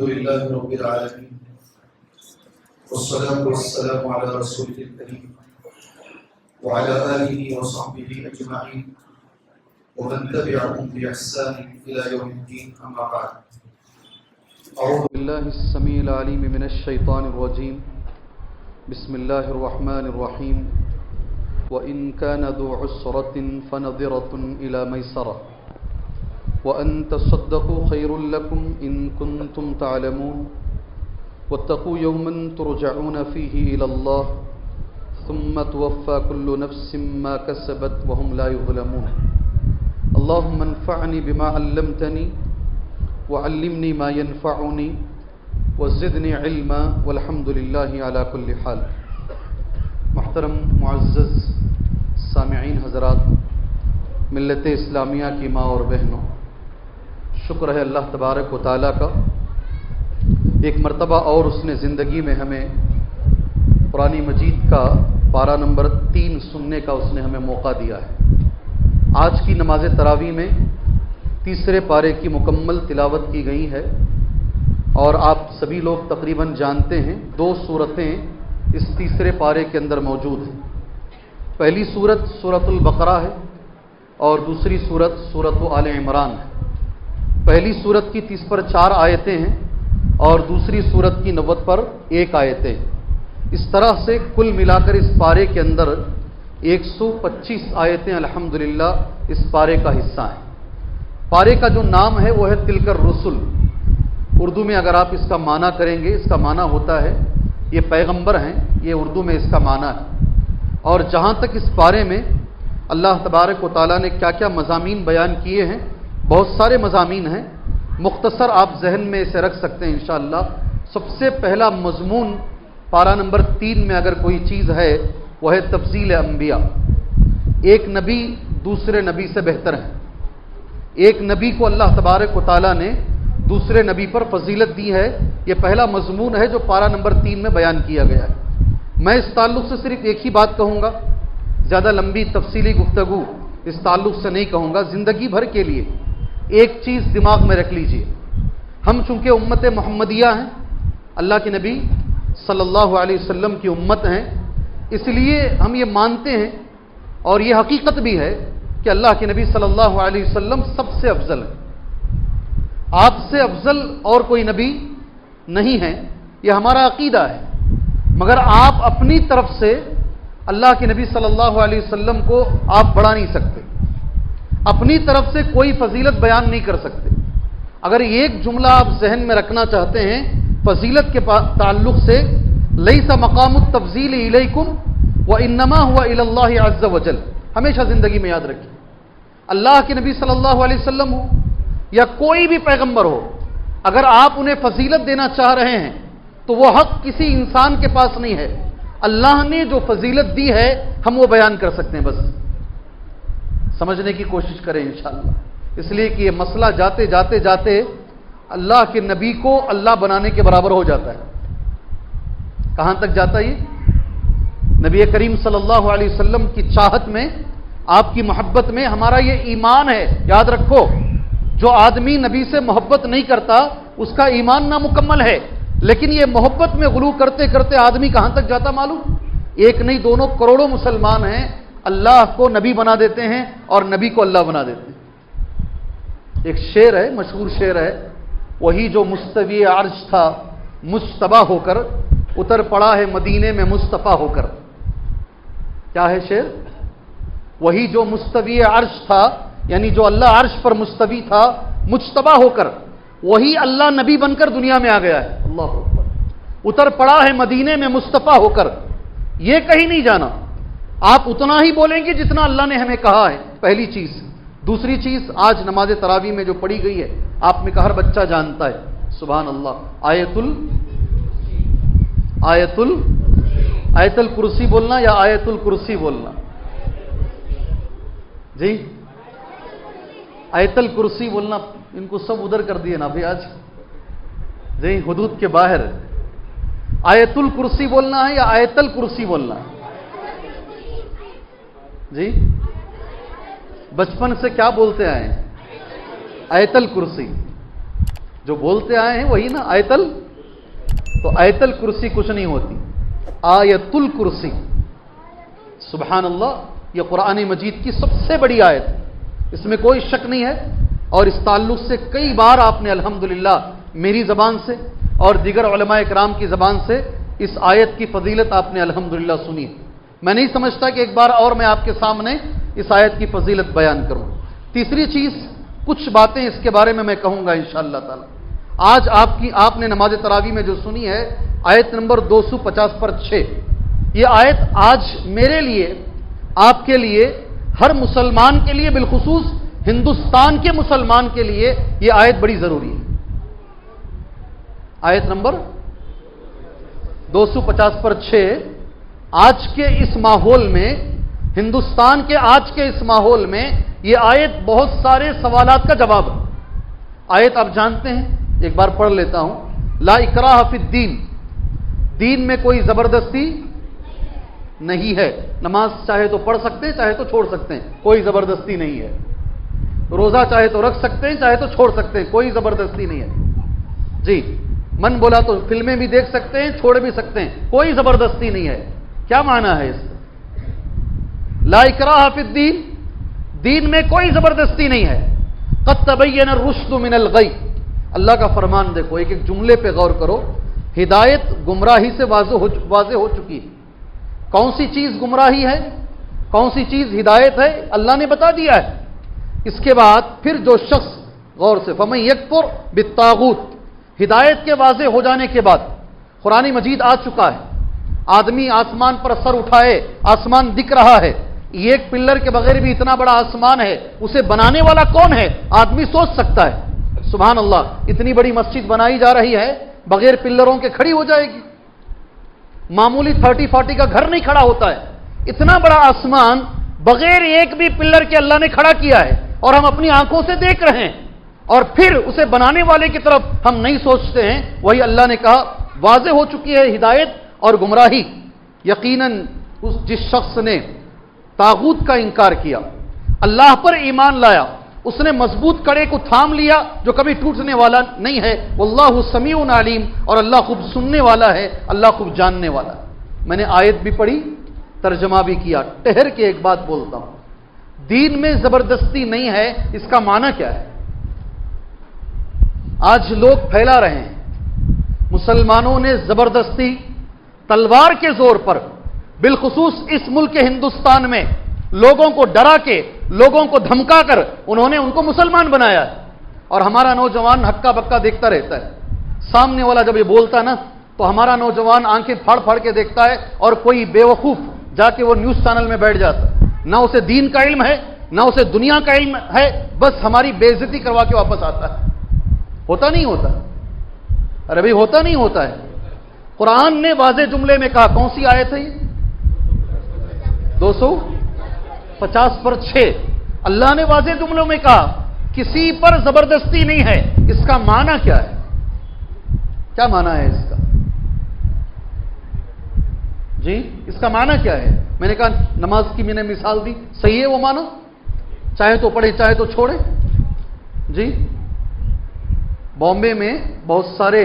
الحمد لله رب العالمين والصلاة والسلام على رسوله الكريم وعلى آله وصحبه أجمعين ومن تبعهم بإحسان إلى يوم الدين أما بعد. أعوذ بالله السميع العليم من الشيطان الرجيم. بسم الله الرحمن الرحيم. وإن كان ذو عسرة فنظرة إلى ميسرة وأن تصدقوا خير لكم إن كنتم تعلمون واتقوا يوما ترجعون فيه إلى الله ثم توفى كل نفس ما كسبت وهم لا يظلمون. اللهم انفعني بما علمتني وعلمني ما ينفعني وزدني علما والحمد لله على كل حال. محترم معزز سامعین حضرات، ملت اسلامیہ کی ماں اور بہنوں، شکر ہے اللہ تبارک و تعالیٰ کا، ایک مرتبہ اور اس نے زندگی میں ہمیں قرآن مجید کا پارہ نمبر 3 سننے کا اس نے ہمیں موقع دیا ہے. آج کی نماز تراویح میں تیسرے پارے کی مکمل تلاوت کی گئی ہے اور آپ سبھی لوگ تقریباً جانتے ہیں 2 سورتیں اس تیسرے پارے کے اندر موجود ہیں. پہلی سورت سورۃ البقرہ ہے اور دوسری سورت سورۃ آل عمران ہے. پہلی سورت کی 30 پر 4 آیتیں ہیں اور دوسری سورت کی 90 پر 1 آیتیں. اس طرح سے کل ملا کر اس پارے کے اندر 125 آیتیں الحمدللہ اس پارے کا حصہ ہیں. پارے کا جو نام ہے وہ ہے تلک الرسل. اردو میں اگر آپ اس کا معنی کریں گے، اس کا معنی ہوتا ہے یہ پیغمبر ہیں، یہ اردو میں اس کا معنی ہے. اور جہاں تک اس بارے میں اللہ تبارک و تعالیٰ نے کیا کیا مضامین بیان کیے ہیں، بہت سارے مضامین ہیں. مختصر آپ ذہن میں اسے رکھ سکتے ہیں انشاءاللہ. سب سے پہلا مضمون پارہ نمبر 3 میں اگر کوئی چیز ہے وہ ہے تفضیل انبیاء. ایک نبی دوسرے نبی سے بہتر ہے. ایک نبی کو اللہ تبارک و تعالیٰ نے دوسرے نبی پر فضیلت دی ہے. یہ پہلا مضمون ہے جو پارہ نمبر 3 میں بیان کیا گیا ہے. میں اس تعلق سے صرف ایک ہی بات کہوں گا، زیادہ لمبی تفصیلی گفتگو اس تعلق سے نہیں کہوں گا. زندگی بھر کے لیے ایک چیز دماغ میں رکھ لیجئے، ہم چونکہ امت محمدیہ ہیں، اللہ کے نبی صلی اللہ علیہ وسلم کی امت ہیں، اس لیے ہم یہ مانتے ہیں اور یہ حقیقت بھی ہے کہ اللہ کے نبی صلی اللہ علیہ وسلم سب سے افضل ہے. آپ سے افضل اور کوئی نبی نہیں ہے، یہ ہمارا عقیدہ ہے. مگر آپ اپنی طرف سے اللہ کے نبی صلی اللہ علیہ وسلم کو آپ بڑھا نہیں سکتے، اپنی طرف سے کوئی فضیلت بیان نہیں کر سکتے. اگر ایک جملہ آپ ذہن میں رکھنا چاہتے ہیں فضیلت کے تعلق سے، لیس مقام التفضیل الیکم وانما هو الی اللہ عز وجل، ہمیشہ زندگی میں یاد رکھیں. اللہ کے نبی صلی اللہ علیہ وسلم ہو یا کوئی بھی پیغمبر ہو، اگر آپ انہیں فضیلت دینا چاہ رہے ہیں تو وہ حق کسی انسان کے پاس نہیں ہے. اللہ نے جو فضیلت دی ہے ہم وہ بیان کر سکتے ہیں. بس سمجھنے کی کوشش کریں انشاءاللہ. اس لیے کہ یہ مسئلہ جاتے جاتے جاتے اللہ کے نبی کو اللہ بنانے کے برابر ہو جاتا ہے. کہاں تک جاتا ہے یہ؟ نبی کریم صلی اللہ علیہ وسلم کی چاہت میں، آپ کی محبت میں ہمارا یہ ایمان ہے. یاد رکھو، جو آدمی نبی سے محبت نہیں کرتا اس کا ایمان نامکمل ہے. لیکن یہ محبت میں غلو کرتے کرتے آدمی کہاں تک جاتا معلوم؟ ایک نہیں دونوں کروڑوں مسلمان ہیں، اللہ کو نبی بنا دیتے ہیں اور نبی کو اللہ بنا دیتے ہیں. ایک شعر ہے، مشہور شعر ہے، وہی جو مستوی عرش تھا مجتبی ہو کر اتر پڑا ہے مدینے میں مصطفیٰ ہو کر. کیا ہے شعر؟ وہی جو مستوی عرش تھا، یعنی جو اللہ عرش پر مستوی تھا مجتبی ہو کر، وہی اللہ نبی بن کر دنیا میں آ گیا ہے. اللہ اکبر. اتر پڑا ہے مدینے میں مصطفیٰ ہو کر، یہ کہیں نہیں جانا. آپ اتنا ہی بولیں گے جتنا اللہ نے ہمیں کہا ہے، پہلی چیز. دوسری چیز، آج نماز تراویح میں جو پڑھی گئی ہے آپ میں کا ہر بچہ جانتا ہے، سبحان اللہ، آیت الکرسی بولنا یا آیت الکرسی بولنا؟ جی آیت الکرسی بولنا. ان کو سب ادھر کر دیے نا ابھی آج، جی حدود کے باہر. آیت الکرسی بولنا ہے یا آیت الکرسی بولنا ہے؟ جی بچپن سے کیا بولتے آئے ہیں؟ آیت الکرسی. جو بولتے آئے ہیں وہی نا تو آیت الکرسی کچھ نہیں ہوتی، آیت الکرسی، سبحان اللہ، یہ قرآن مجید کی سب سے بڑی آیت ہے، اس میں کوئی شک نہیں ہے۔ اور اس تعلق سے کئی بار آپ نے الحمدللہ میری زبان سے اور دیگر علماء کرام کی زبان سے اس آیت کی فضیلت آپ نے الحمدللہ سنی ہے۔ میں نہیں سمجھتا کہ ایک بار اور میں آپ کے سامنے اس آیت کی فضیلت بیان کروں۔ تیسری چیز، کچھ باتیں اس کے بارے میں کہوں گا انشاءاللہ تعالی۔ آج آپ نے نماز تراویح میں جو سنی ہے آیت نمبر 250 پر 6، یہ آیت آج میرے لیے، آپ کے لیے، ہر مسلمان کے لیے، بالخصوص ہندوستان کے مسلمان کے لیے یہ آیت بڑی ضروری ہے۔ آیت نمبر 250 پر 6، آج کے اس ماحول میں، ہندوستان کے آج کے اس ماحول میں یہ آیت بہت سارے سوالات کا جواب ہے۔ آیت آپ جانتے ہیں، ایک بار پڑھ لیتا ہوں۔ لا اکراہ فی الدین، دین میں کوئی زبردستی نہیں ہے۔ نماز چاہے تو پڑھ سکتے ہیں، چاہے تو چھوڑ سکتے ہیں، کوئی زبردستی نہیں ہے۔ روزہ چاہے تو رکھ سکتے ہیں، چاہے تو چھوڑ سکتے ہیں، کوئی زبردستی نہیں ہے۔ جی، من بولا تو فلمیں بھی دیکھ سکتے ہیں، چھوڑ بھی سکتے ہیں، کوئی زبردستی نہیں ہے۔ کیا معنی ہے اس کا؟ لا اکراہ فی الدین، دین میں کوئی زبردستی نہیں ہے۔ قد تبین الرشد من الغی، اللہ کا فرمان دیکھو، ایک ایک جملے پہ غور کرو۔ ہدایت گمراہی سے واضح ہو چکی ہے۔ کون سی چیز گمراہی ہے، کون سی چیز ہدایت ہے، اللہ نے بتا دیا ہے۔ اس کے بعد پھر جو شخص، غور سے، فمن یکفر بالطاغوت، ہدایت کے واضح ہو جانے کے بعد قرآن مجید آ چکا ہے، آدمی آسمان پر سر اٹھائے، آسمان دکھ رہا ہے، یہ ایک پلر کے بغیر بھی اتنا بڑا آسمان ہے، اسے بنانے والا کون ہے؟ آدمی سوچ سکتا ہے۔ سبحان اللہ، اتنی بڑی مسجد بنائی جا رہی ہے، بغیر پلروں کے کھڑی ہو جائے گی؟ معمولی 30-40 کا گھر نہیں کھڑا ہوتا ہے، اتنا بڑا آسمان بغیر ایک بھی پلر کے اللہ نے کھڑا کیا ہے، اور ہم اپنی آنکھوں سے دیکھ رہے ہیں، اور پھر اسے بنانے والے کی طرف ہم نہیں سوچتے ہیں۔ وہی اللہ نے کہا واضح ہو چکی ہے ہدایت اور گمراہی۔ یقیناً جس شخص نے طاغوت کا انکار کیا، اللہ پر ایمان لایا، اس نے مضبوط کڑے کو تھام لیا جو کبھی ٹوٹنے والا نہیں ہے۔ واللہ سمیع علیم، اور اللہ خوب سننے والا ہے، اللہ خوب جاننے والا ہے۔ میں نے آیت بھی پڑھی، ترجمہ بھی کیا۔ ٹھہر کے ایک بات بولتا ہوں، دین میں زبردستی نہیں ہے، اس کا معنی کیا ہے؟ آج لوگ پھیلا رہے ہیں، مسلمانوں نے زبردستی، تلوار کے زور پر، بالخصوص اس ملک ہندوستان میں لوگوں کو ڈرا کے، لوگوں کو دھمکا کر انہوں نے ان کو مسلمان بنایا ہے۔ اور ہمارا نوجوان ہکا بکا دیکھتا رہتا ہے، سامنے والا جب یہ بولتا نا تو ہمارا نوجوان آنکھیں پھاڑ پھاڑ کے دیکھتا ہے، اور کوئی بیوقوف جا کے وہ نیوز چینل میں بیٹھ جاتا ہے، نہ اسے دین کا علم ہے، نہ اسے دنیا کا علم ہے، بس ہماری بے عزتی کروا کے واپس آتا ہے۔ ہوتا نہیں ہوتا؟ ارے بھائی، ہوتا نہیں ہوتا ہے؟ قرآن نے واضح جملے میں کہا، کون سی آیت ہے یہ؟ 250 پر 6، اللہ نے واضح جملوں میں کہا کسی پر زبردستی نہیں ہے۔ اس کا معنی کیا ہے؟ کیا معنی ہے اس کا؟ جی، اس کا معنی کیا ہے؟ میں نے کہا نماز کی میں نے مثال دی، صحیح ہے وہ معنی، چاہے تو پڑھے چاہے تو چھوڑے۔ جی، بامبے میں بہت سارے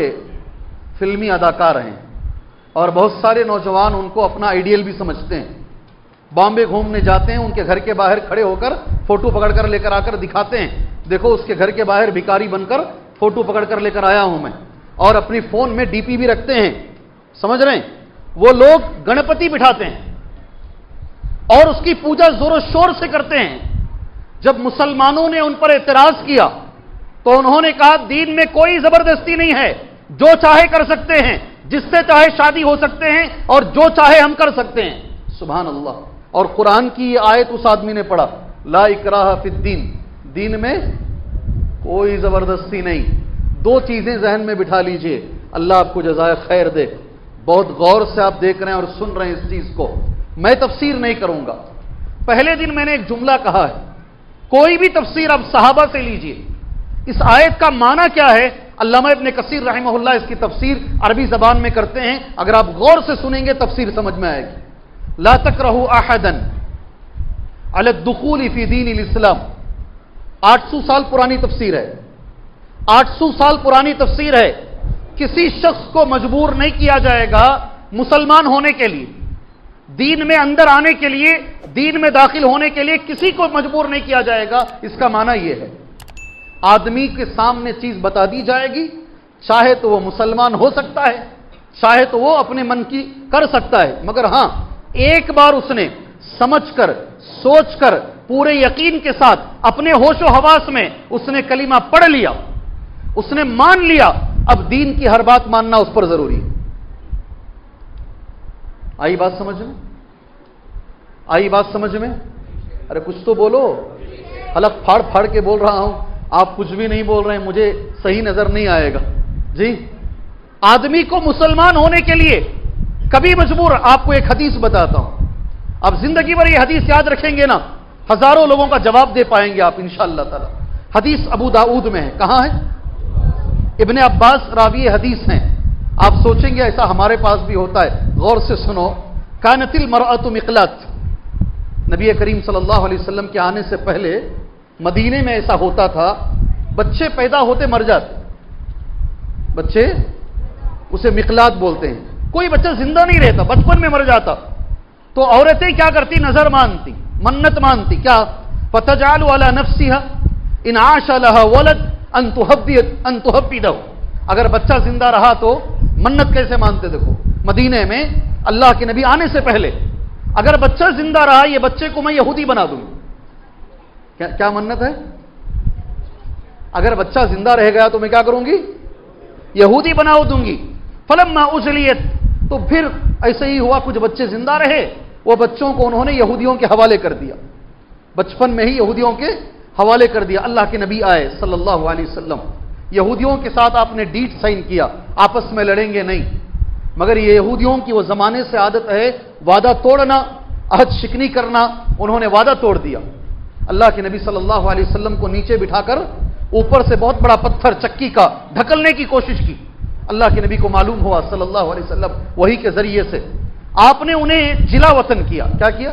فلمی اداکار ہیں، اور بہت سارے نوجوان ان کو اپنا آئیڈیل بھی سمجھتے ہیں۔ بامبے گھومنے جاتے ہیں، ان کے گھر کے باہر کھڑے ہو کر فوٹو پکڑ کر لے کر آ کر دکھاتے ہیں، دیکھو اس کے گھر کے باہر بھکاری بن کر فوٹو پکڑ کر لے کر آیا ہوں میں، اور اپنی فون میں ڈی پی بھی رکھتے ہیں۔ سمجھ رہے ہیں؟ وہ لوگ گنپتی بٹھاتے ہیں اور اس کی پوجا زور و شور سے کرتے ہیں۔ جب مسلمانوں نے ان پر اعتراض کیا تو انہوں نے کہا دین میں کوئی زبردستی نہیں ہے، جو چاہے کر سکتے ہیں، جس سے چاہے شادی ہو سکتے ہیں، اور جو چاہے ہم کر سکتے ہیں۔ سبحان اللہ۔ اور قرآن کی یہ آیت اس آدمی نے پڑھا، لا اکراہ فی الدین، دین میں کوئی زبردستی نہیں۔ دو چیزیں ذہن میں بٹھا لیجئے، اللہ آپ کو جزائے خیر دے۔ بہت غور سے آپ دیکھ رہے ہیں اور سن رہے ہیں اس چیز کو، میں تفسیر نہیں کروں گا۔ پہلے دن میں نے ایک جملہ کہا ہے، کوئی بھی تفسیر آپ صحابہ سے لیجئے، اس آیت کا معنی کیا ہے؟ علامہ ابن کثیر رحمہ اللہ اس کی تفسیر عربی زبان میں کرتے ہیں، اگر آپ غور سے سنیں گے تفسیر سمجھ میں آئے گی۔ لا تکرہوا احدا علی الدخول فی دین الاسلام، 800 سال پرانی تفسیر ہے۔ 800 سال پرانی تفسیر ہے. کسی شخص کو مجبور نہیں کیا جائے گا مسلمان ہونے کے لیے، دین میں اندر آنے کے لیے، دین میں داخل ہونے کے لیے کسی کو مجبور نہیں کیا جائے گا. اس کا معنی یہ ہے آدمی کے سامنے چیز بتا دی جائے گی، چاہے تو وہ مسلمان ہو سکتا ہے، چاہے تو وہ اپنے من کی کر سکتا ہے، مگر ہاں ایک بار اس نے سمجھ کر سوچ کر پورے یقین کے ساتھ اپنے ہوش و حواس میں اس نے کلمہ پڑھ لیا، اس نے مان لیا، اب دین کی ہر بات ماننا اس پر ضروری ہے. آئی بات سمجھ میں؟ آئی بات سمجھ میں؟ ارے کچھ تو بولو. حلق پھاڑ پھاڑ کے بول رہا ہوں، آپ کچھ بھی نہیں بول رہے ہیں، مجھے صحیح نظر نہیں آئے گا. جی آدمی کو مسلمان ہونے کے لیے کبھی مجبور، آپ کو ایک حدیث بتاتا ہوں، آپ زندگی بھر یہ حدیث یاد رکھیں گے نا، ہزاروں لوگوں کا جواب دے پائیں گے آپ انشاءاللہ تعالی. حدیث ابو داؤد میں ہے. کہاں ہے؟ ابن عباس راوی حدیث ہیں. آپ سوچیں گے ایسا ہمارے پاس بھی ہوتا ہے. غور سے سنو. کانت المرأۃ مقلات، نبی کریم صلی اللہ علیہ وسلم کے آنے سے پہلے مدینے میں ایسا ہوتا تھا، بچے پیدا ہوتے مر جاتے، بچے اسے مقلات بولتے ہیں. کوئی بچہ زندہ نہیں رہتا، بچپن میں مر جاتا. تو عورتیں کیا کرتی؟ نظر مانتی، منت مانتی. کیا؟ فتجعل علی نفسها ان عاش لها ولد ان تحبده. اگر بچہ زندہ رہا تو منت کیسے مانتے؟ دیکھو مدینے میں اللہ کے نبی آنے سے پہلے اگر بچہ زندہ رہا، یہ بچے کو میں یہودی بنا دوں. کیا منت ہے؟ اگر بچہ زندہ رہ گیا تو میں کیا کروں گی؟ یہودی بنا دوں گی. فلما اجلیت، تو پھر ایسے ہی ہوا، کچھ بچے زندہ رہے، وہ بچوں کو انہوں نے یہودیوں کے حوالے کر دیا، بچپن میں ہی یہودیوں کے حوالے کر دیا. اللہ کے نبی آئے صلی اللہ علیہ وسلم، یہودیوں کے ساتھ آپ نے ڈیٹ سائن کیا، آپس میں لڑیں گے نہیں. مگر یہ یہودیوں کی وہ زمانے سے عادت ہے وعدہ توڑنا، عہد شکنی کرنا. انہوں نے وعدہ توڑ دیا. اللہ کے نبی صلی اللہ علیہ وسلم کو نیچے بٹھا کر اوپر سے بہت بڑا پتھر چکی کا ڈھکلنے کی کوشش کی. اللہ کے نبی کو معلوم ہوا صلی اللہ علیہ وسلم وہی کے ذریعے سے، آپ نے انہیں جلا وطن کیا. کیا کیا؟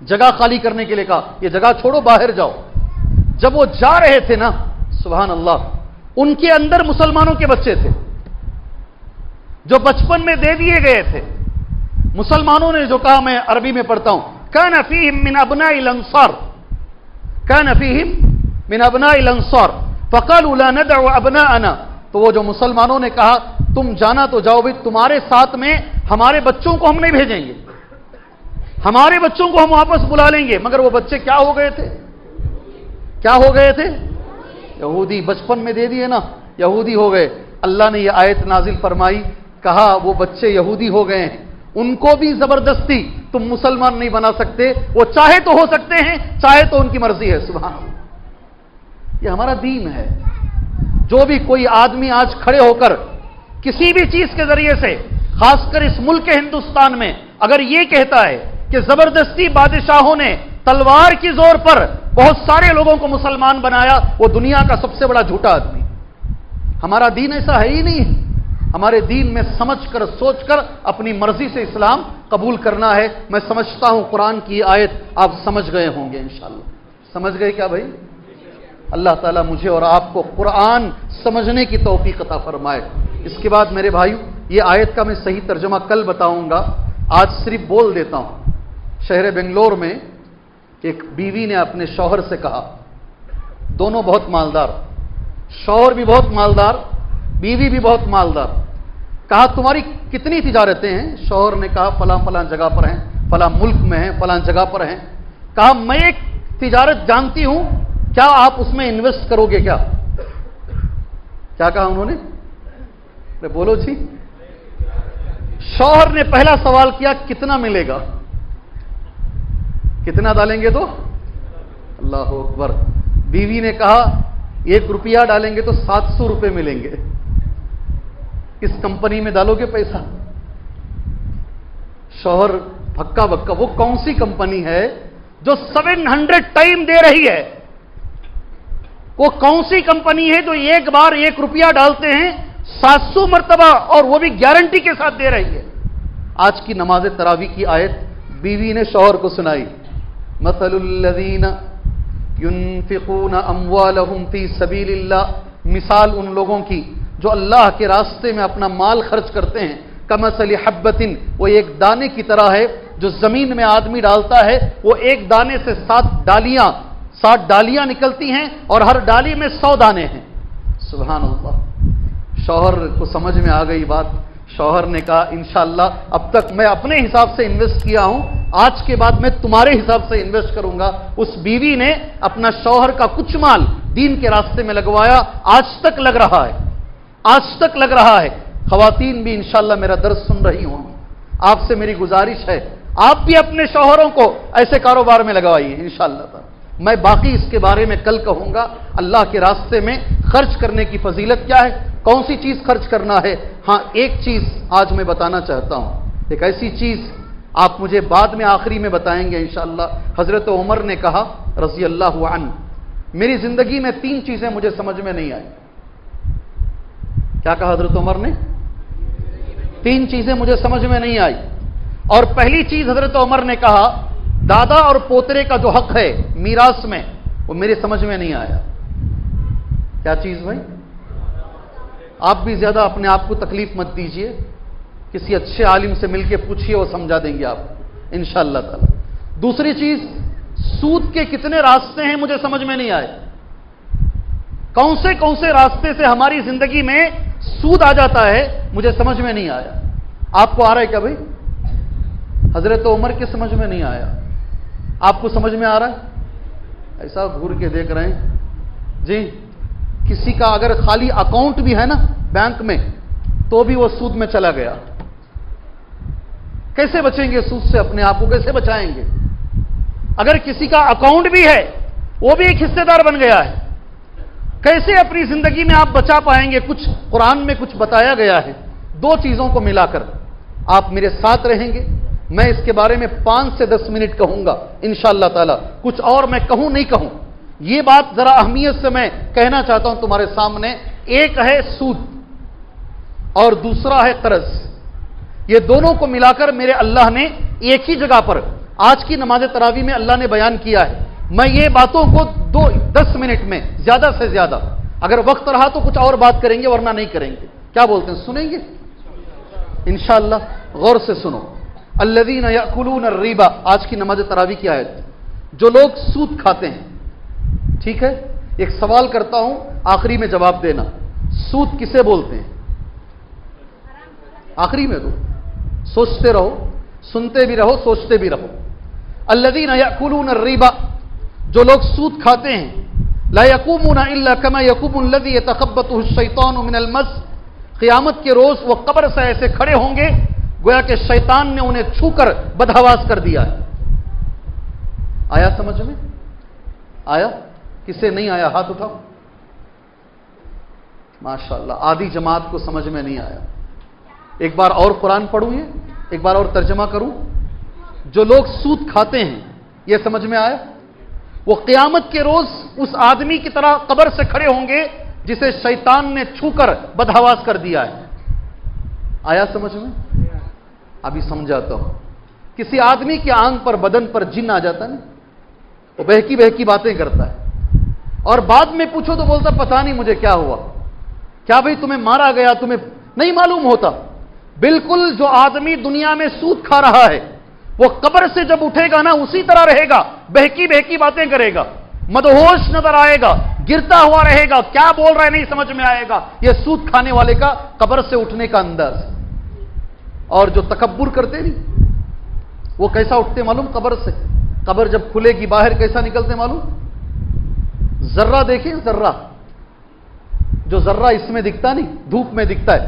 جگہ خالی کرنے کے لیے کہا یہ جگہ چھوڑو، باہر جاؤ. جب وہ جا رہے تھے نا، سبحان اللہ، ان کے اندر مسلمانوں کے بچے تھے جو بچپن میں دے دیے گئے تھے. مسلمانوں نے جو کہا، میں عربی میں پڑھتا ہوں، کان فیہم من ابناء الانصار، کان فیہم من ابناء الانصار فقالوا لا ندع ابناءنا. تو وہ جو مسلمانوں نے کہا تم جانا تو جاؤ بھی، تمہارے ساتھ میں ہمارے بچوں کو ہم نہیں بھیجیں گے، ہمارے بچوں کو ہم واپس بلا لیں گے. مگر وہ بچے کیا ہو گئے تھے؟ کیا ہو گئے تھے؟ یہودی. بچپن میں دے دیے نا، یہودی ہو گئے. اللہ نے یہ آیت نازل فرمائی، کہا وہ بچے یہودی ہو گئے ہیں، ان کو بھی زبردستی تم مسلمان نہیں بنا سکتے. وہ چاہے تو ہو سکتے ہیں، چاہے تو ان کی مرضی ہے. سبحان اللہ، یہ ہمارا دین ہے. جو بھی کوئی آدمی آج کھڑے ہو کر کسی بھی چیز کے ذریعے سے، خاص کر اس ملک ہندوستان میں، اگر یہ کہتا ہے کہ زبردستی بادشاہوں نے تلوار کی زور پر بہت سارے لوگوں کو مسلمان بنایا، وہ دنیا کا سب سے بڑا جھوٹا آدمی. ہمارا دین ایسا ہے ہی نہیں. ہمارے دین میں سمجھ کر سوچ کر اپنی مرضی سے اسلام قبول کرنا ہے. میں سمجھتا ہوں قرآن کی آیت آپ سمجھ گئے ہوں گے انشاءاللہ. سمجھ گئے کیا بھائی؟ اللہ تعالیٰ مجھے اور آپ کو قرآن سمجھنے کی توفیق عطا فرمائے. اس کے بعد میرے بھائیو، یہ آیت کا میں صحیح ترجمہ کل بتاؤں گا، آج صرف بول دیتا ہوں. شہر بنگلور میں ایک بیوی نے اپنے شوہر سے کہا، دونوں بہت مالدار، شوہر بھی بہت مالدار، بیوی بھی بہت مالدار. کہا تمہاری کتنی تجارتیں ہیں؟ شوہر نے کہا فلاں فلاں جگہ پر ہیں، فلاں ملک میں ہیں، فلاں جگہ پر ہیں. کہا میں ایک تجارت جانتی ہوں، کیا آپ اس میں انویسٹ کرو گے کیا؟ کیا کہا انہوں نے؟ بولو جی. شوہر نے پہلا سوال کیا کتنا ملے گا؟ کتنا ڈالیں گے تو؟ اللہ اکبر. بیوی نے کہا 1 روپیہ ڈالیں گے تو 700 روپے ملیں گے. اس کمپنی میں ڈالو گے پیسہ؟ شوہر بھکا بھکا. وہ کون سی کمپنی ہے جو 700 ٹائم دے رہی ہے؟ وہ کون سی کمپنی ہے جو ایک بار 1 روپیہ ڈالتے ہیں 700 مرتبہ، اور وہ بھی گارنٹی کے ساتھ دے رہی ہے؟ آج کی نماز تراویح کی آیت بیوی نے شوہر کو سنائی، مثل الذین ينفقون اموالهم في سبيل الله مثال ان لوگوں کی جو اللہ کے راستے میں اپنا مال خرچ کرتے ہیں، کمثل حبۃ، وہ ایک دانے کی طرح ہے جو زمین میں آدمی ڈالتا ہے، وہ ایک دانے سے 60 ڈالیاں نکلتی ہیں اور ہر ڈالی میں 100 دانے ہیں۔ سبحان اللہ۔ شوہر کو سمجھ میں آ گئی بات۔ شوہر نے کہا انشاءاللہ اب تک میں اپنے حساب سے انویسٹ کیا ہوں، آج کے بعد میں تمہارے حساب سے انویسٹ کروں گا۔ اس بیوی نے اپنا شوہر کا کچھ مال دین کے راستے میں لگوایا، آج تک لگ رہا ہے، آج تک لگ رہا ہے۔ خواتین بھی انشاءاللہ میرا درس سن رہی ہوں، آپ سے میری گزارش ہے آپ بھی اپنے شوہروں کو ایسے کاروبار میں لگوائیے انشاءاللہ تعالی۔ میں باقی اس کے بارے میں کل کہوں گا، اللہ کے راستے میں خرچ کرنے کی فضیلت کیا ہے، کون سی چیز خرچ کرنا ہے۔ ہاں ایک چیز آج میں بتانا چاہتا ہوں، ایک ایسی چیز آپ مجھے بعد میں آخری میں بتائیں گے انشاءاللہ۔ حضرت عمر نے کہا رضی اللہ عنہ، میری زندگی میں 3 چیزیں مجھے سمجھ میں نہیں آئی۔ کیا کہا حضرت عمر نے؟ 3 چیزیں مجھے سمجھ میں نہیں آئی۔ اور پہلی چیز حضرت عمر نے کہا دادا اور پوترے کا جو حق ہے میراث میں، وہ میرے سمجھ میں نہیں آیا۔ کیا چیز بھائی؟ آپ بھی زیادہ اپنے آپ کو تکلیف مت دیجئے، کسی اچھے عالم سے مل کے پوچھئے، وہ سمجھا دیں گے آپ انشاءاللہ تعالی۔ دوسری چیز، سود کے کتنے راستے ہیں مجھے سمجھ میں نہیں آئے۔ کون سے راستے سے ہماری زندگی میں سود آ جاتا ہے مجھے سمجھ میں نہیں آیا۔ آپ کو آ رہا ہے کیا بھائی؟ حضرت عمر کے سمجھ میں نہیں آیا، آپ کو سمجھ میں آ رہا ہے؟ ایسا گھور کے دیکھ رہے ہیں جی۔ کسی کا اگر خالی اکاؤنٹ بھی ہے نا بینک میں تو بھی وہ سود میں چلا گیا۔ کیسے بچیں گے سود سے؟ اپنے آپ کو کیسے بچائیں گے؟ اگر کسی کا اکاؤنٹ بھی ہے وہ بھی ایک حصے دار بن گیا ہے۔ کیسے اپنی زندگی میں آپ بچا پائیں گے؟ کچھ قرآن میں کچھ بتایا گیا ہے، 2 چیزوں کو ملا کر آپ میرے ساتھ رہیں گے، میں اس کے بارے میں 5 سے 10 منٹ کہوں گا انشاءاللہ تعالی، کچھ اور میں کہوں نہیں کہوں۔ یہ بات ذرا اہمیت سے میں کہنا چاہتا ہوں تمہارے سامنے۔ ایک ہے سود اور دوسرا ہے قرض۔ یہ دونوں کو ملا کر میرے اللہ نے ایک ہی جگہ پر آج کی نماز تراویح میں اللہ نے بیان کیا ہے۔ میں یہ باتوں کو 10 منٹ میں زیادہ سے زیادہ، اگر وقت رہا تو کچھ اور بات کریں گے ورنہ نہیں کریں گے۔ کیا بولتے ہیں؟ سنیں گے انشاءاللہ؟ غور سے سنو۔ الذین یأکلون الربا، آج کی نماز تراویح کی آیت، جو لوگ سود کھاتے ہیں۔ ٹھیک ہے، ایک سوال کرتا ہوں، آخری میں جواب دینا۔ سود کسے بولتے ہیں؟ آخری میں دو، سوچتے رہو، سنتے بھی رہو، سوچتے بھی رہو۔ الذین یأکلون الربا، جو لوگ سود کھاتے ہیں، لا یقومون الا کما یقوم الذی یتخبطہ الشیطان من المس، قیامت کے روز وہ قبر سے ایسے کھڑے ہوں گے گویا کہ شیطان نے انہیں چھو کر بدحواس کر دیا ہے۔ آیا سمجھ میں؟ آیا؟ کسے نہیں آیا ہاتھ اٹھاؤ۔ ماشاءاللہ، آدھی جماعت کو سمجھ میں نہیں آیا۔ ایک بار اور قرآن پڑھوں، یہ ایک بار اور ترجمہ کروں۔ جو لوگ سود کھاتے ہیں، یہ سمجھ میں آیا؟ وہ قیامت کے روز اس آدمی کی طرح قبر سے کھڑے ہوں گے جسے شیطان نے چھو کر بدحواس کر دیا ہے۔ آیا سمجھ میں؟ ابھی سمجھاتا ہوں۔ کسی آدمی کی آنکھ پر، بدن پر جن آ جاتا ہے، وہ بہکی باتیں کرتا ہے، اور بعد میں پوچھو تو بولتا پتہ نہیں مجھے کیا ہوا۔ کیا بھئی تمہیں مارا گیا؟ تمہیں نہیں معلوم ہوتا۔ بالکل جو آدمی دنیا میں سود کھا رہا ہے وہ قبر سے جب اٹھے گا نا اسی طرح رہے گا، بہکی باتیں کرے گا، مدہوش نظر آئے گا، گرتا ہوا رہے گا، کیا بول رہا ہے نہیں سمجھ میں آئے گا۔ یہ سود کھانے والے کا قبر سے اٹھنے کا انداز۔ اور جو تکبر کرتے نہیں، وہ کیسا اٹھتے معلوم؟ قبر سے۔ قبر جب کھلے گی باہر کیسا نکلتے معلوم؟ ذرہ دیکھیں، ذرہ، جو ذرہ اس میں دکھتا نہیں، دھوپ میں دکھتا ہے،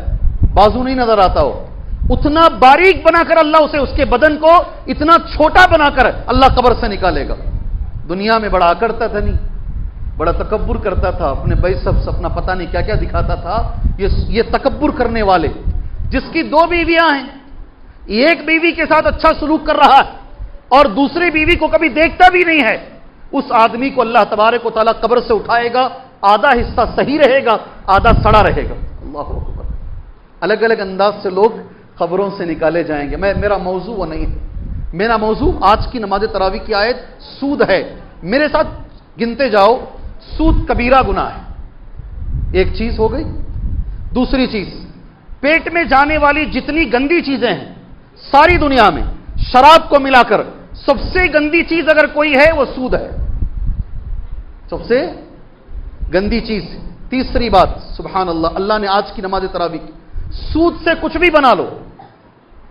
بازو نہیں نظر آتا ہو، اتنا باریک بنا کر اللہ اسے، اس کے بدن کو اتنا چھوٹا بنا کر اللہ قبر سے نکالے گا۔ دنیا میں بڑا کرتا تھا نہیں، بڑا تکبر کرتا تھا، اپنے بائسپس اپنا پتہ نہیں کیا کیا دکھاتا تھا۔ یہ تکبر کرنے والے، جس کی 2 بیویاں ہیں، ایک بیوی کے ساتھ اچھا سلوک کر رہا ہے اور دوسری بیوی کو کبھی دیکھتا بھی نہیں ہے، اس آدمی کو اللہ تبارک و تعالیٰ قبر سے اٹھائے گا، آدھا حصہ صحیح رہے گا، آدھا سڑا رہے گا۔ اللہ اکبر۔ الگ الگ انداز سے لوگ قبروں سے نکالے جائیں گے۔ میرا موضوع وہ نہیں ہے، میرا موضوع آج کی نماز تراویح کی آیت سود ہے۔ میرے ساتھ گنتے جاؤ، سود کبیرہ گناہ ہے۔ ایک چیز ہو گئی. دوسری چیز، پیٹ میں جانے والی جتنی گندی چیزیں ہیں ساری دنیا میں شراب کو ملا کر سب سے گندی چیز اگر کوئی ہے وہ سود ہے. سب سے گندی چیز. تیسری بات، سبحان اللہ، اللہ نے آج کی نماز تراویح کی، سود سے کچھ بھی بنا لو،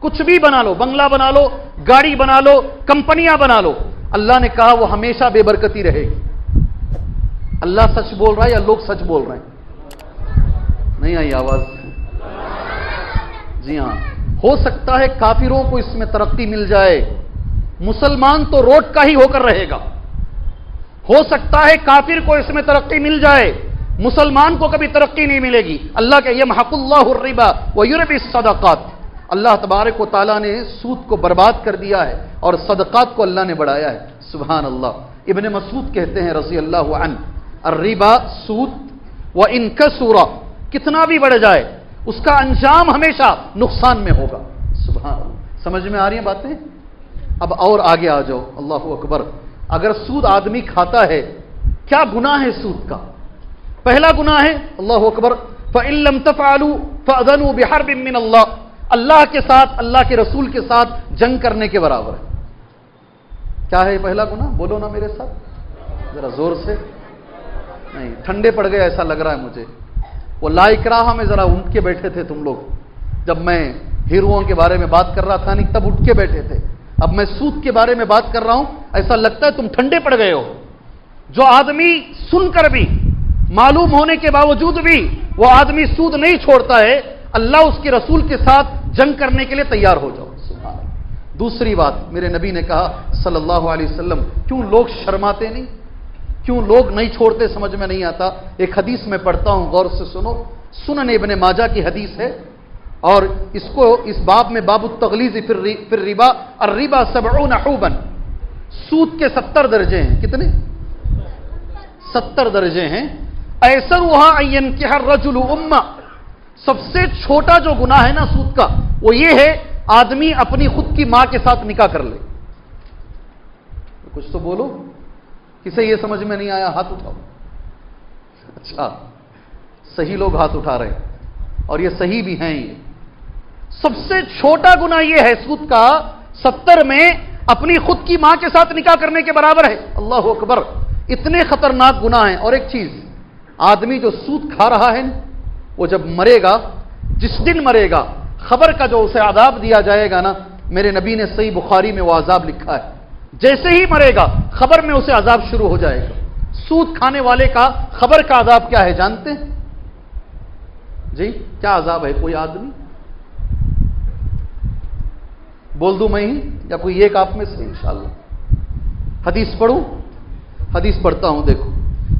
کچھ بھی بنا لو، بنگلہ بنا لو، گاڑی بنا لو، کمپنیاں بنا لو، اللہ نے کہا وہ ہمیشہ بے برکتی رہے گی. اللہ سچ بول رہا ہے یا لوگ سچ بول رہے ہیں؟ نہیں آئی آواز؟ جی ہاں. ہو سکتا ہے کافروں کو اس میں ترقی مل جائے، مسلمان تو روڈ کا ہی ہو کر رہے گا. ہو سکتا ہے کافر کو اس میں ترقی مل جائے، مسلمان کو کبھی ترقی نہیں ملے گی. اللہ کہ یمحق اللہ الربا ویربی الصدقات، اللہ تبارک و تعالیٰ نے سود کو برباد کر دیا ہے اور صدقات کو اللہ نے بڑھایا ہے. سبحان اللہ. ابن مسعود کہتے ہیں رضی اللہ عنہ، الربا، سود، وان کثر، کتنا بھی بڑھ جائے اس کا انجام ہمیشہ نقصان میں ہوگا. سبحان اللہ. سمجھ میں آ رہی ہیں باتیں؟ اب اور آگے آ جاؤ. اللہ اکبر. اگر سود آدمی کھاتا ہے، کیا گناہ ہے سود کا؟ پہلا گناہ ہے، اللہ اکبر، فَإِن لَّمْ تَفْعَلُوا فَأْذَنُوا بِحَرْبٍ مِّنَ اللَّهِ، اللہ کے ساتھ، اللہ کے رسول کے ساتھ جنگ کرنے کے برابر ہے. کیا ہے پہلا گناہ؟ بولو نا میرے ساتھ ذرا زور سے. نہیں، ٹھنڈے پڑ گئے ایسا لگ رہا ہے مجھے. وہ لا اکراہ میں ذرا اٹھ کے بیٹھے تھے تم لوگ، جب میں ہیروؤں کے بارے میں بات کر رہا تھا نہیں تب اٹھ کے بیٹھے تھے. اب میں سود کے بارے میں بات کر رہا ہوں، ایسا لگتا ہے تم ٹھنڈے پڑ گئے ہو. جو آدمی سن کر بھی، معلوم ہونے کے باوجود بھی وہ آدمی سود نہیں چھوڑتا ہے، اللہ اس کے رسول کے ساتھ جنگ کرنے کے لیے تیار ہو جاؤ. سبحان اللہ. دوسری بات، میرے نبی نے کہا صلی اللہ علیہ وسلم، کیوں لوگ شرماتے نہیں؟ کیوں لوگ نہیں چھوڑتے؟ سمجھ میں نہیں آتا. ایک حدیث میں پڑھتا ہوں، غور سے سنو. سنن ابن ماجہ کی حدیث ہے اور اس کو اس باب میں باب التغلیظ فی الربا، الربا 70 حوبا، سود کے 70 درجے ہیں. کتنے؟ 70 درجے ہیں. ایسرھا ان ينكح الرجل امہ، سب سے چھوٹا جو گناہ ہے نا سود کا، وہ یہ ہے آدمی اپنی خود کی ماں کے ساتھ نکاح کر لے. کچھ تو بولو. کسے یہ سمجھ میں نہیں آیا ہاتھ اٹھاؤ. اچھا، صحیح لوگ ہاتھ اٹھا رہے ہیں اور یہ صحیح بھی ہیں. یہ سب سے چھوٹا گناہ یہ ہے سود کا، 70 میں اپنی خود کی ماں کے ساتھ نکاح کرنے کے برابر ہے. اللہ اکبر. اتنے خطرناک گناہ ہیں. اور ایک چیز، آدمی جو سود کھا رہا ہے وہ جب مرے گا، جس دن مرے گا، خبر کا جو اسے عذاب دیا جائے گا نا، میرے نبی نے صحیح بخاری میں وہ عذاب لکھا ہے. جیسے ہی مرے گا خبر میں اسے عذاب شروع ہو جائے گا. سود کھانے والے کا خبر کا عذاب کیا ہے جانتے ہیں؟ جی کیا عذاب ہے؟ کوئی آدمی بول دوں میں ہی یا کوئی ایک آپ میں سے؟ انشاءاللہ حدیث پڑھوں. حدیث پڑھتا ہوں. دیکھو،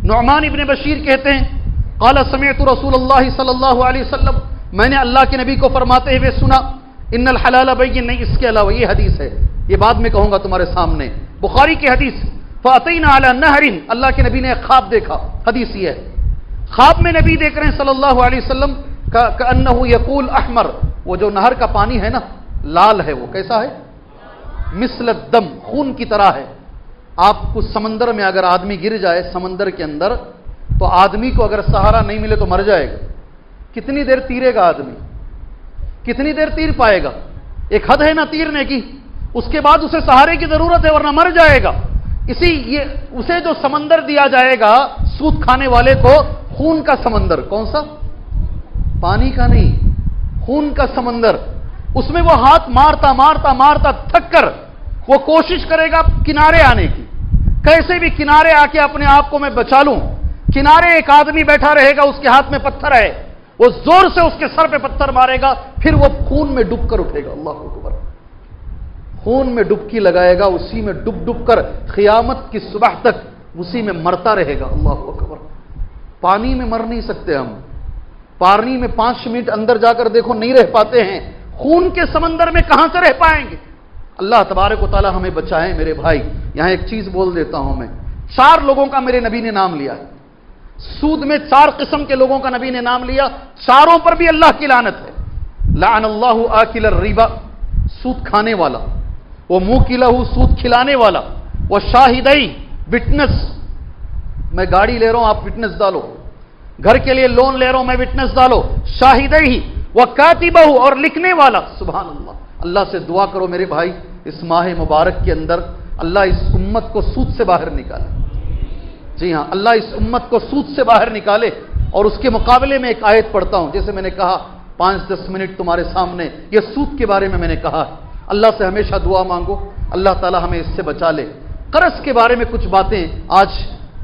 نعمان ابن بشیر کہتے ہیں قال سمعت رسول اللہ صلی اللہ علیہ وسلم، میں نے اللہ کے نبی کو فرماتے ہوئے سنا، ان الحلال بین، نہیں اس کے علاوہ یہ حدیث ہے، یہ بعد میں کہوں گا تمہارے سامنے، بخاری کی حدیث. فاتینا علی نہر، اللہ کے نبی نے ایک خواب دیکھا. حدیث یہ ہے، خواب میں نبی دیکھ رہے ہیں صلی اللہ علیہ وسلم، کأنہ یقول احمر، وہ جو نہر کا پانی ہے نا لال ہے. وہ کیسا ہے؟ مثل الدم، خون کی طرح ہے. آپ کو سمندر میں اگر آدمی گر جائے سمندر کے اندر تو آدمی کو اگر سہارا نہیں ملے تو مر جائے گا. کتنی دیر تیرے گا آدمی؟ کتنی دیر تیر پائے گا؟ ایک حد ہے نا تیرنے کی، اس کے بعد اسے سہارے کی ضرورت ہے ورنہ مر جائے گا. اسے جو سمندر دیا جائے گا سود کھانے والے کو، خون کا سمندر. کون سا؟ پانی کا نہیں، خون کا سمندر. اس میں وہ ہاتھ مارتا مارتا مارتا تھک کر وہ کوشش کرے گا کنارے آنے کی، کیسے بھی کنارے آ کے اپنے آپ کو میں بچا لوں. کنارے ایک آدمی بیٹھا رہے گا، اس کے ہاتھ میں پتھر ہے، وہ زور سے اس کے سر پہ پتھر مارے گا، پھر وہ خون میں ڈوب کر اٹھے گا. اللہ اکبر. خون میں ڈبکی لگائے گا، اسی میں ڈب ڈب کر قیامت کی صبح تک اسی میں مرتا رہے گا. اللہ اکبر. پانی میں مر نہیں سکتے ہم، پانی میں 5 منٹ اندر جا کر دیکھو نہیں رہ پاتے ہیں، خون کے سمندر میں کہاں سے رہ پائیں گے؟ اللہ تبارک و تعالی ہمیں بچائیں. میرے بھائی یہاں ایک چیز بول دیتا ہوں میں، 4 لوگوں کا میرے نبی نے نام لیا. سود میں 4 قسم کے لوگوں کا نبی نے نام لیا، چاروں پر بھی اللہ کی لعنت ہے. لعن اللہ آکل الربا، سود کھانے والا، وہ موکلہ، سود کھلانے والا، وہ شاہدئی، وٹنس. میں گاڑی لے رہا ہوں، آپ وٹنس ڈالو. گھر کے لیے لون لے رہا ہوں میں، وٹنس ڈالو، شاہدیہ و کاتبہ، اور لکھنے والا. سبحان اللہ. اللہ سے دعا کرو میرے بھائی اس ماہ مبارک کے اندر اللہ اس امت کو سود سے باہر نکالے. جی ہاں، اللہ اس امت کو سود سے باہر نکالے. اور اس کے مقابلے میں ایک آیت پڑھتا ہوں، جیسے میں نے کہا 5-10 منٹ تمہارے سامنے یہ سود کے بارے میں نے کہا. اللہ سے ہمیشہ دعا مانگو اللہ تعالی ہمیں اس سے بچا لے. قرض کے بارے میں کچھ باتیں آج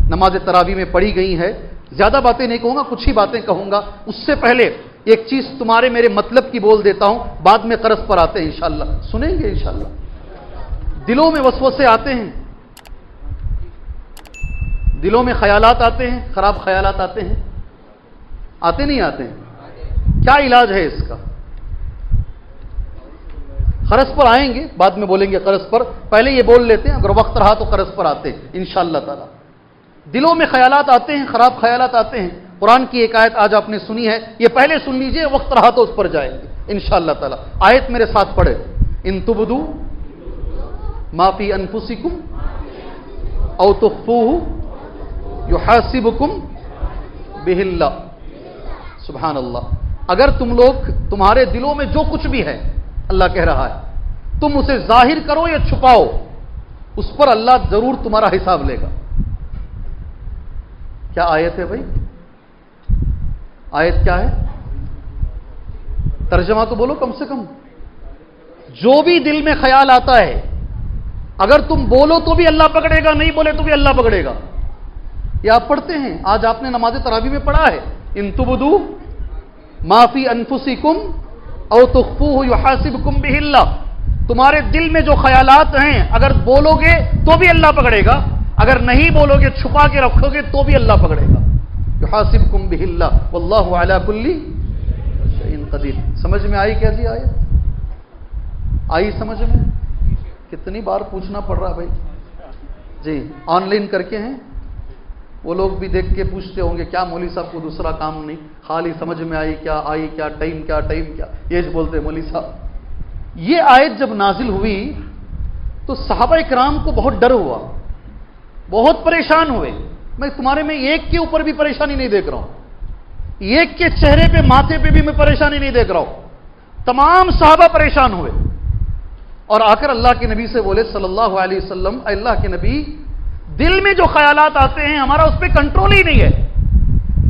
نماز تراویح میں پڑھی گئی ہیں. زیادہ باتیں نہیں کہوں گا، کچھ ہی باتیں کہوں گا. اس سے پہلے ایک چیز تمہارے میرے مطلب کی بول دیتا ہوں، بعد میں قرض پر آتے ہیں انشاءاللہ. سنیں گے انشاءاللہ. دلوں میں وسوسے آتے ہیں، دلوں میں خیالات آتے ہیں، خراب خیالات آتے ہیں، آتے نہیں آتے ہیں؟ کیا علاج ہے اس کا؟ قرض پر آئیں گے، بعد میں بولیں گے قرض پر. پہلے یہ بول لیتے ہیں، اگر وقت رہا تو قرض پر آتے ہیں انشاءاللہ تعالی. دلوں میں خیالات آتے ہیں، خراب خیالات آتے ہیں. قرآن کی ایک آیت آج آپ نے سنی ہے، یہ پہلے سن لیجئے، وقت رہا تو اس پر جائیں گے انشاءاللہ تعالی. آیت میرے ساتھ پڑھے. ان تبدو ما فی انفسکم او تخفوہ یحاسبکم بہ اللہ. سبحان اللہ. اگر تم لوگ تمہارے دلوں میں جو کچھ بھی ہے، اللہ کہہ رہا ہے، تم اسے ظاہر کرو یا چھپاؤ، اس پر اللہ ضرور تمہارا حساب لے گا. کیا آیت ہے بھائی؟ آیت کیا ہے؟ ترجمہ تو بولو کم سے کم. جو بھی دل میں خیال آتا ہے، اگر تم بولو تو بھی اللہ پکڑے گا، نہیں بولے تو بھی اللہ پکڑے گا. یہ آپ پڑھتے ہیں، آج آپ نے نماز تراویح میں پڑھا ہے. ان تبدو ما فی انفسکم او تخفوہ یحاسبکم بہ اللہ. تمہارے دل میں جو خیالات ہیں اگر بولو گے تو بھی اللہ پکڑے گا، اگر نہیں بولو گے چھپا کے رکھو گے تو بھی اللہ پکڑے گا. یحاسبکم بہ اللہ واللہ علی کل شیء قدیر. سمجھ میں آئی کیا جی آیت؟ آئی سمجھ میں؟ کتنی بار پوچھنا پڑ رہا بھائی. جی آن لائن کر کے ہیں وہ لوگ بھی دیکھ کے پوچھتے ہوں گے کیا مولوی صاحب کو دوسرا کام نہیں، خالی سمجھ میں آئی کیا ٹائم کیا یہ بولتے ہیں مولوی صاحب. یہ آیت جب نازل ہوئی تو صحابہ کرام کو بہت ڈر ہوا، بہت پریشان ہوئے. میں تمہارے میں ایک کے اوپر بھی پریشانی نہیں دیکھ رہا ہوں، ایک کے چہرے پہ ماتھے پہ بھی میں پریشانی نہیں دیکھ رہا ہوں. تمام صحابہ پریشان ہوئے اور آ کر اللہ کے نبی سے بولے صلی اللہ علیہ وسلم، اے اللہ کے نبی، دل میں جو خیالات آتے ہیں ہمارا اس پہ کنٹرول ہی نہیں ہے.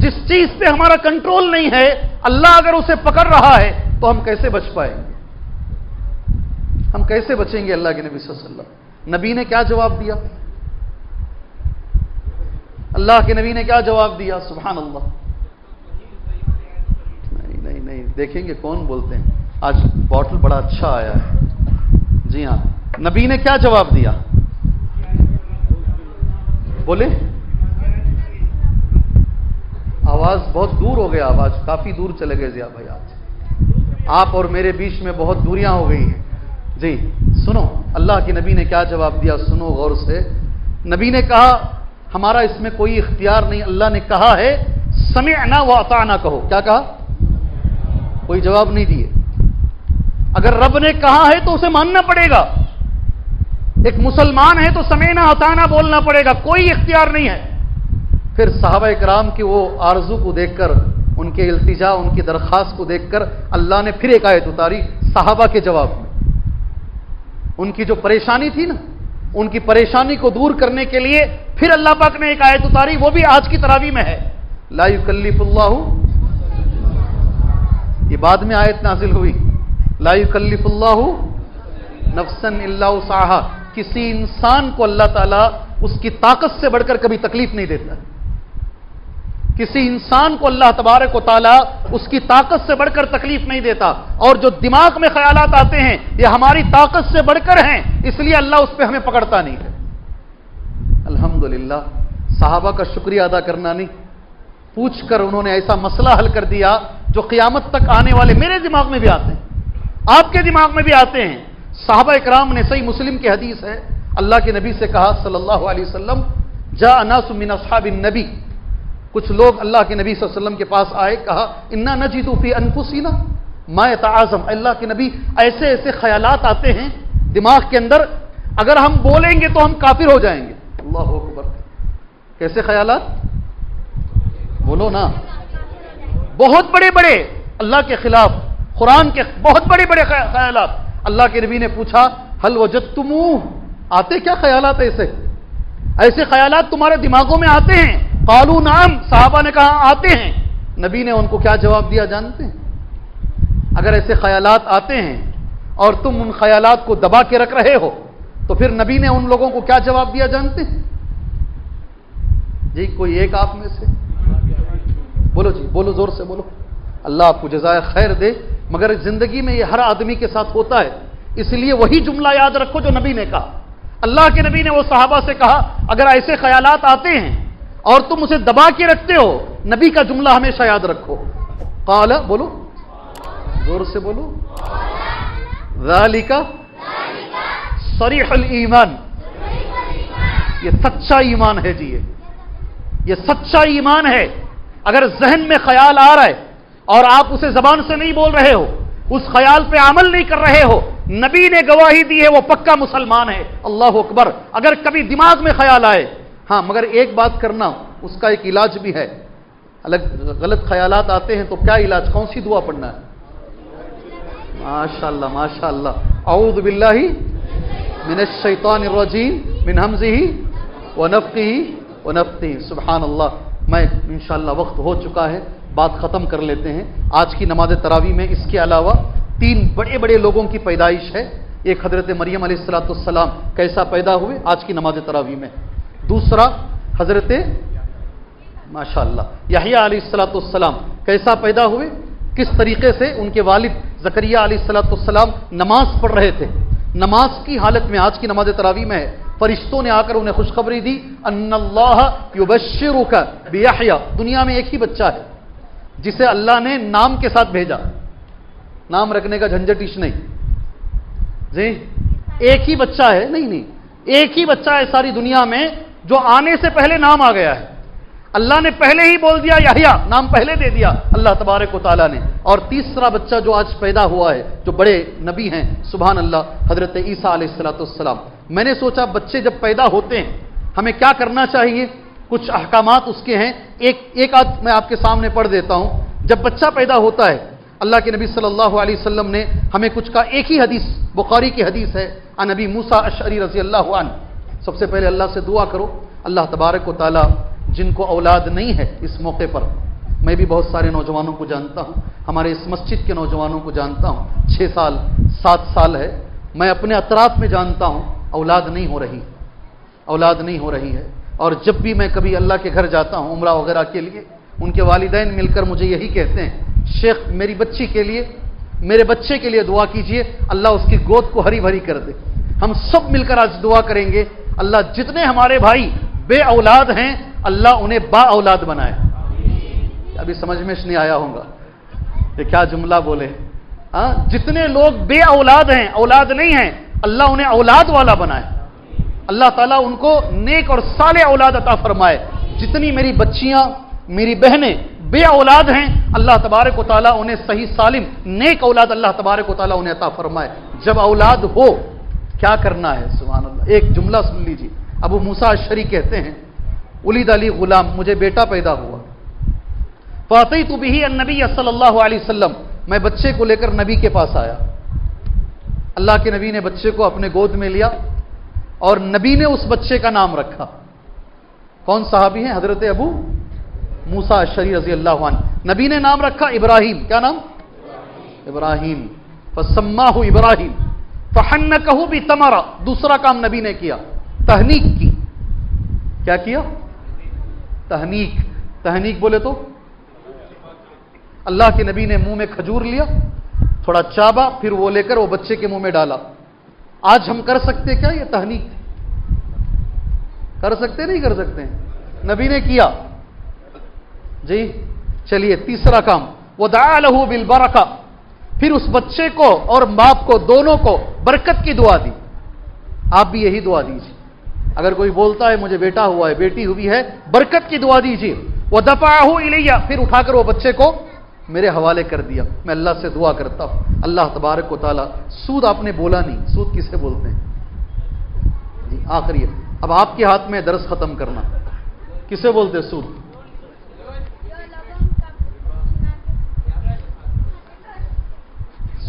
جس چیز پہ ہمارا کنٹرول نہیں ہے، اللہ اگر اسے پکڑ رہا ہے تو ہم کیسے بچ پائیں گے؟ ہم کیسے بچیں گے؟ اللہ کے نبی صلی اللہ علیہ وسلم. نبی نے کیا جواب دیا؟ اللہ کے نبی نے کیا جواب دیا؟ سبحان اللہ. نہیں دیکھیں گے کون بولتے ہیں. آج باٹل بڑا اچھا آیا ہے. جی ہاں، نبی نے کیا جواب دیا؟ بولے. آواز بہت دور ہو گیا، آواز کافی دور چلے گئے ضیاء بھائی. آج آپ اور میرے بیچ میں بہت دوریاں ہو گئی ہیں. جی سنو اللہ کے نبی نے کیا جواب دیا، سنو غور سے. نبی نے کہا ہمارا اس میں کوئی اختیار نہیں، اللہ نے کہا ہے سمعنا واطعنا کہو. کیا کہا؟ کوئی جواب نہیں دیے. اگر رب نے کہا ہے تو اسے ماننا پڑے گا. ایک مسلمان ہے تو سمعنا اطعنا بولنا پڑے گا، کوئی اختیار نہیں ہے. پھر صحابہ کرام کی وہ آرزو کو دیکھ کر، ان کے التجا، ان کی درخواست کو دیکھ کر اللہ نے پھر ایک آیت اتاری صحابہ کے جواب میں. ان کی جو پریشانی تھی نا، ان کی پریشانی کو دور کرنے کے لیے پھر اللہ پاک نے ایک آیت اتاری، وہ بھی آج کی تراویح میں ہے. لا یکلف اللہ، یہ بعد میں آیت نازل ہوئی. لا یکلف اللہ نفسا الا وسعها. کسی انسان کو اللہ تعالیٰ اس کی طاقت سے بڑھ کر کبھی تکلیف نہیں دیتا. کسی انسان کو اللہ تبارک و تعالیٰ اس کی طاقت سے بڑھ کر تکلیف نہیں دیتا. اور جو دماغ میں خیالات آتے ہیں یہ ہماری طاقت سے بڑھ کر ہیں، اس لیے اللہ اس پہ ہمیں پکڑتا نہیں ہے. الحمدللہ. صحابہ کا شکریہ ادا کرنا نہیں، پوچھ کر انہوں نے ایسا مسئلہ حل کر دیا جو قیامت تک آنے والے میرے دماغ میں بھی آتے ہیں، آپ کے دماغ میں بھی آتے ہیں. صحابہ اکرام نے، صحیح مسلم کی حدیث ہے، اللہ کے نبی سے کہا صلی اللہ علیہ وسلم، جاء ناس من اصحاب النبی، کچھ لوگ اللہ کے نبی صلی اللہ علیہ وسلم کے پاس آئے، کہا انا نجد فی انفسنا ما یتعاظم. اللہ کے نبی ایسے ایسے خیالات آتے ہیں دماغ کے اندر، اگر ہم بولیں گے تو ہم کافر ہو جائیں گے. اللہ اکبر. کیسے خیالات؟ بولو بولو نا. بہت بڑے بڑے اللہ کے خلاف قرآن کے بہت بڑے بڑے خیالات. اللہ کے نبی نے پوچھا حل وجدتموہ، آتے کیا خیالات ایسے خیالات تمہارے دماغوں میں آتے ہیں؟ قالوا نعم، صحابہ نے کہا آتے ہیں. نبی نے ان کو کیا جواب دیا جانتے ہیں؟ اگر ایسے خیالات آتے ہیں اور تم ان خیالات کو دبا کے رکھ رہے ہو تو پھر نبی نے ان لوگوں کو کیا جواب دیا جانتے ہیں؟ جی کوئی ایک آپ میں سے بولو، جی بولو، زور سے بولو. اللہ آپ کو جزائے خیر دے. مگر زندگی میں یہ ہر آدمی کے ساتھ ہوتا ہے، اس لیے وہی جملہ یاد رکھو جو نبی نے کہا. اللہ کے نبی نے وہ صحابہ سے کہا اگر ایسے خیالات آتے ہیں اور تم اسے دبا کے رکھتے ہو، نبی کا جملہ ہمیشہ یاد رکھو. قال، بولو زور سے بولو، ذالک صریح الایمان، یہ سچا ایمان ہے. جی یہ سچا ایمان ہے. اگر ذہن میں خیال آ رہا ہے اور آپ اسے زبان سے نہیں بول رہے ہو، اس خیال پہ عمل نہیں کر رہے ہو، نبی نے گواہی دی ہے وہ پکا مسلمان ہے. اللہ اکبر. اگر کبھی دماغ میں خیال آئے، ہاں مگر ایک بات کرنا، اس کا ایک علاج بھی ہے. غلط خیالات آتے ہیں تو کیا علاج، کون سی دعا پڑھنا ہے؟ ماشاءاللہ ماشاءاللہ. اعوذ باللہ من الشیطان الرجیم من ہمزہ ونفخہ ونفثہ. سبحان اللہ. میں انشاءاللہ وقت ہو چکا ہے، بات ختم کر لیتے ہیں. آج کی نماز تراویح میں اس کے علاوہ 3 بڑے بڑے لوگوں کی پیدائش ہے. ایک حضرت مریم علیہ السلام کیسا پیدا ہوئے آج کی نماز تراویح میں. دوسرا حضرت ماشاءاللہ یحییٰ علیہ السلام کیسا پیدا ہوئے، کس طریقے سے ان کے والد زکریا علیہ السلام نماز پڑھ رہے تھے. نماز کی حالت میں آج کی نماز تراویح میں ہے. فرشتوں نے آ کر انہیں خوشخبری دی ان اللہ یبشرک بیحییٰ. دنیا میں ایک ہی بچہ ہے جسے اللہ نے نام کے ساتھ بھیجا. نام رکھنے کا جھنجھٹیش نہیں جی. ایک ہی بچہ ہے، نہیں ایک ہی بچہ ہے ساری دنیا میں جو آنے سے پہلے نام آ گیا ہے. اللہ نے پہلے ہی بول دیا یحییٰ، نام پہلے دے دیا اللہ تبارک و تعالیٰ نے. اور تیسرا بچہ جو آج پیدا ہوا ہے جو بڑے نبی ہیں سبحان اللہ، حضرت عیسیٰ علیہ السلام. میں نے سوچا بچے جب پیدا ہوتے ہیں ہمیں کیا کرنا چاہیے، کچھ احکامات اس کے ہیں. ایک آدھ میں آپ کے سامنے پڑھ دیتا ہوں. جب بچہ پیدا ہوتا ہے اللہ کے نبی صلی اللہ علیہ وسلم نے ہمیں کچھ کا، ایک ہی حدیث بخاری کی حدیث ہے عن ابی موسیٰ اشعری رضی اللہ عنہ. سب سے پہلے اللہ سے دعا کرو اللہ تبارک و تعالیٰ جن کو اولاد نہیں ہے اس موقع پر، میں بھی بہت سارے نوجوانوں کو جانتا ہوں، ہمارے اس مسجد کے نوجوانوں کو جانتا ہوں، 6 سال 7 سال ہے. میں اپنے اطراف میں جانتا ہوں اولاد نہیں ہو رہی ہے. اور جب بھی میں کبھی اللہ کے گھر جاتا ہوں عمرہ وغیرہ کے لیے، ان کے والدین مل کر مجھے یہی کہتے ہیں شیخ میری بچی کے لیے، میرے بچے کے لیے دعا کیجئے اللہ اس کی گود کو ہری بھری کر دے. ہم سب مل کر آج دعا کریں گے اللہ جتنے ہمارے بھائی بے اولاد ہیں اللہ انہیں با اولاد بنائے. ابھی سمجھ میں نہیں آیا ہوگا یہ کیا جملہ بولے. جتنے لوگ بے اولاد ہیں، اولاد نہیں ہیں، اللہ انہیں اولاد والا بنائے. اللہ تعالیٰ ان کو نیک اور صالح اولاد عطا فرمائے. جتنی میری بچیاں میری بہنیں بے اولاد ہیں اللہ تبارک و تعالیٰ انہیں صحیح سالم نیک اولاد اللہ تبارک و تعالیٰ انہیں عطا فرمائے. جب اولاد ہو کیا کرنا ہے سبحان اللہ. ایک جملہ سن لیجیے. ابو موسیٰ اشعری کہتے ہیں ولد علی غلام، مجھے بیٹا پیدا ہوا. فاتیت بہ النبی صلی اللہ علیہ وسلم، میں بچے کو لے کر نبی کے پاس آیا. اللہ کے نبی نے بچے کو اپنے گود میں لیا اور نبی نے اس بچے کا نام رکھا. کون صحابی ہیں؟ حضرت ابو موسیٰ اشعری رضی اللہ عنہ. نبی نے نام رکھا ابراہیم. کیا نام؟ ابراہیم. فسماہ ابراہیم فحنکہ بتمرہ. دوسرا کام نبی نے کیا، تہنیک کی. کیا کیا؟ تہنیک بولے تو اللہ کے نبی نے منہ میں کھجور لیا، تھوڑا چابا، پھر وہ لے کر وہ بچے کے منہ میں ڈالا. آج ہم کر سکتے کیا یہ تہنیک؟ کر سکتے نہیں کر سکتے؟ نبی نے کیا. جی چلیے تیسرا کام ودعا لہ بالبرکہ. پھر اس بچے کو اور باپ کو دونوں کو برکت کی دعا دی. آپ بھی یہی دعا دیجیے. اگر کوئی بولتا ہے مجھے بیٹا ہوا ہے بیٹی ہوئی ہے، برکت کی دعا دیجیے. ودفعہ الیہ، پھر اٹھا کر وہ بچے کو میرے حوالے کر دیا. میں اللہ سے دعا کرتا ہوں اللہ تبارک و تعالیٰ. سود آپ نے بولا نہیں، سود کسے بولتے ہیں؟ جی آخری اب آپ کے ہاتھ میں درس ختم کرنا. کسے بولتے سود؟